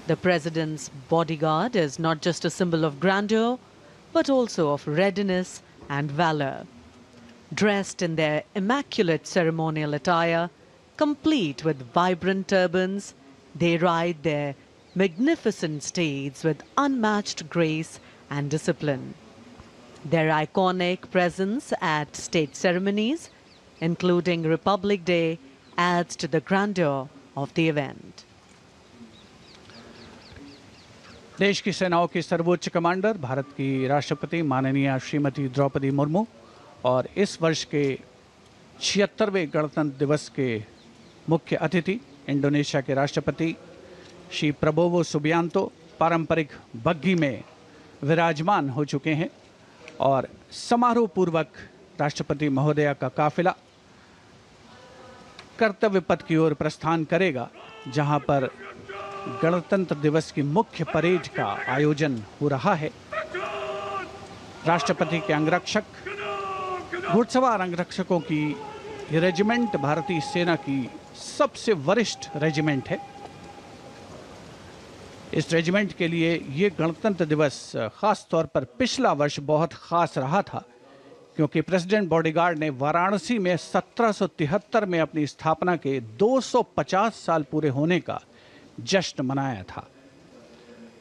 The president's bodyguard is not just a symbol of grandeur, but also of readiness and valor. Dressed in their immaculate ceremonial attire, complete with vibrant turbans, they ride their magnificent steeds with unmatched grace and discipline. Their iconic presence at state ceremonies, including Republic Day, adds to the grandeur of the event. देश की सेनाओं की सर्वोच्च commander Bharat की राष्ट्रपति माननीय श्रीमती द्रौपदी मुर्मू और इस वर्ष के 76वें गणतंत्र दिवस के मुख्य अतिथि इंडोनेशिया के राष्ट्रपति श्री प्रबोवो सुबियांतो पारंपरिक बग्घी में विराजमान हो चुके हैं और समारोह पूर्वक राष्ट्रपति महोदया का काफिला कर्तव्य पथ की ओर प्रस्थान करेगा, जहां पर गणतंत्र दिवस की मुख्य परेड का आयोजन हो रहा है। राष्ट्रपति के अंगरक्षक, घुड़सवार अंगरक्षकों की ये रेजिमेंट भारतीय सेना की सबसे वरिष्ठ रेजिमेंट है। इस रेजिमेंट के लिए ये गणतंत्र दिवस खास तौर पर पिछला वर्ष बहुत खास रहा था, क्योंकि प्रेसिडेंट बॉडीगार्ड ने वाराणसी में 1773 में अपनी स्थापना के 250 साल पूरे होने का जश्न मनाया था।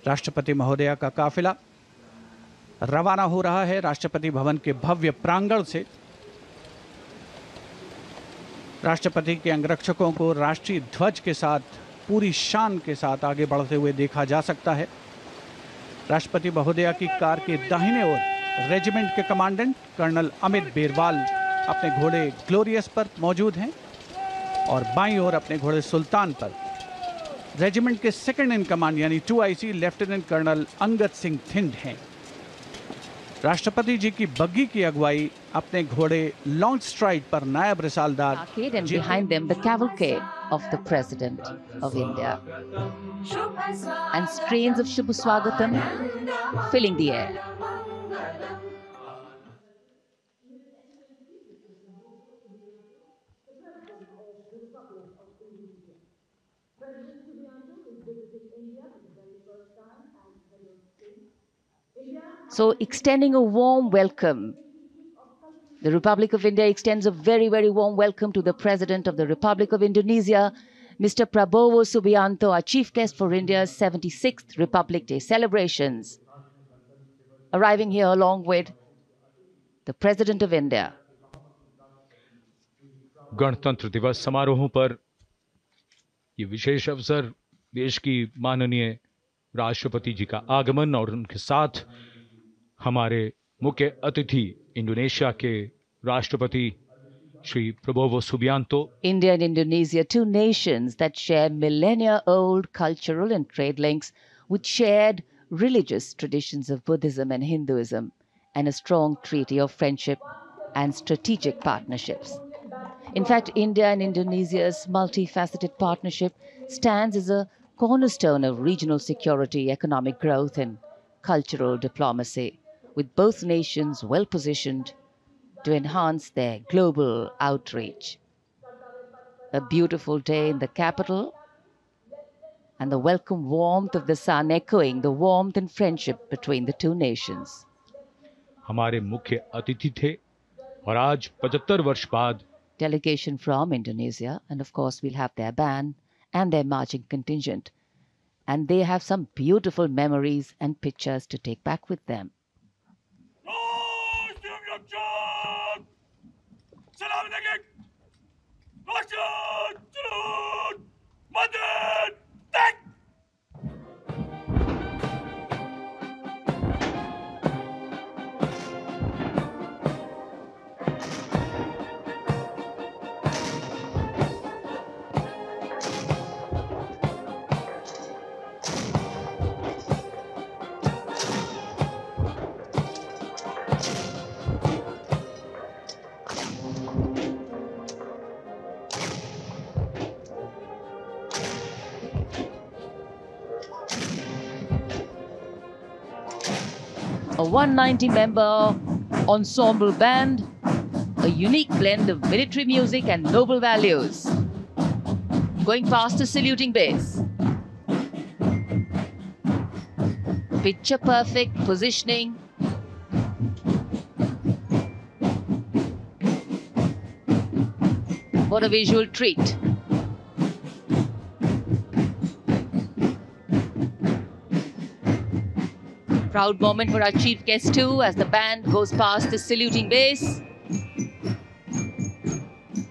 राष्ट्रपति महोदया का काफिला रवाना हो रहा है राष्ट्रपति भवन के भव्य प्रांगण से। राष्ट्रपति के अंगरक्षकों को राष्ट्रीय ध्वज के साथ पूरी शान के साथ आगे बढ़ते हुए देखा जा सकता है। राष्ट्रपति महोदया की कार के दाहिने ओर रेजिमेंट के कमांडेंट कर्नल अमित बेरवाल अपने घोड़े ग्लोरियस पर मौजूद हैं और बाईं ओर अपने घोड़े सुल्तान पर रेजिमेंट के सेकंड इन कमांड यानी 2IC lieutenant colonel Angad Singh Thind हैं। राष्ट्रपति जी की बग्घी की अगुवाई अपने घोड़े लॉन्ग स्ट्राइड पर नायब Risaldar and behind them the cavalcade of the President of India and strains of Shubh Swagatam filling the air. So extending a warm welcome. The Republic of India extends a very, very warm welcome to the President of the Republic of Indonesia, Mr. Prabowo Subianto, our chief guest for India's 76th Republic Day celebrations, arriving here along with the President of India. गणतंत्र दिवस समारोहों पर ये विशेष अवसर देश की माननीय राष्ट्रपति जी का आगमन और उनके साथ हमारे मुख्य अतिथि इंडोनेशिया के राष्ट्रपति Shri Prabowo Subianto. India and Indonesia, two nations that share millennia-old cultural and trade links with shared religious traditions of Buddhism and Hinduism and a strong treaty of friendship and strategic partnerships. In fact, India and Indonesia's multifaceted partnership stands as a cornerstone of regional security, economic growth and cultural diplomacy, with both nations well positioned to enhance their global outreach. A beautiful day in the capital and the welcome warmth of the sun echoing the warmth and friendship between the two nations. हमारे मुख्य अतिथि थे और आज 75 वर्ष बाद Delegation from Indonesia, and of course we'll have their band and their marching contingent, and they have some beautiful memories and pictures to take back with them. A 190-member ensemble band, a unique blend of military music and noble values. Going past a saluting base. Picture perfect positioning. What a visual treat. Proud moment for our chief guest too, as the band goes past the saluting base.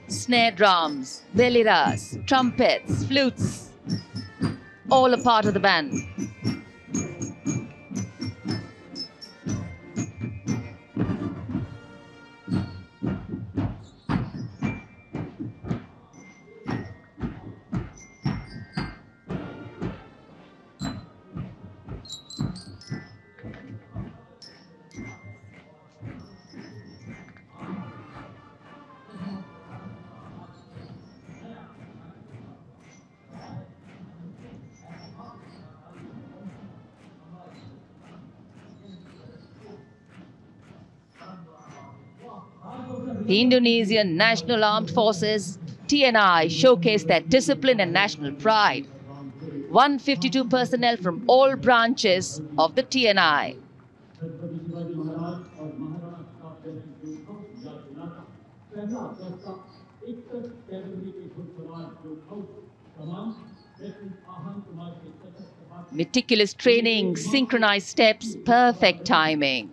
Snare drums, veliras, trumpets, flutes, all a part of the band. The Indonesian National Armed Forces, TNI, showcased their discipline and national pride. 152 personnel from all branches of the TNI. Meticulous training, synchronized steps, perfect timing.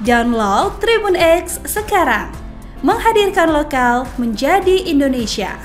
Download Tribun X sekarang, menghadirkan lokal menjadi Indonesia.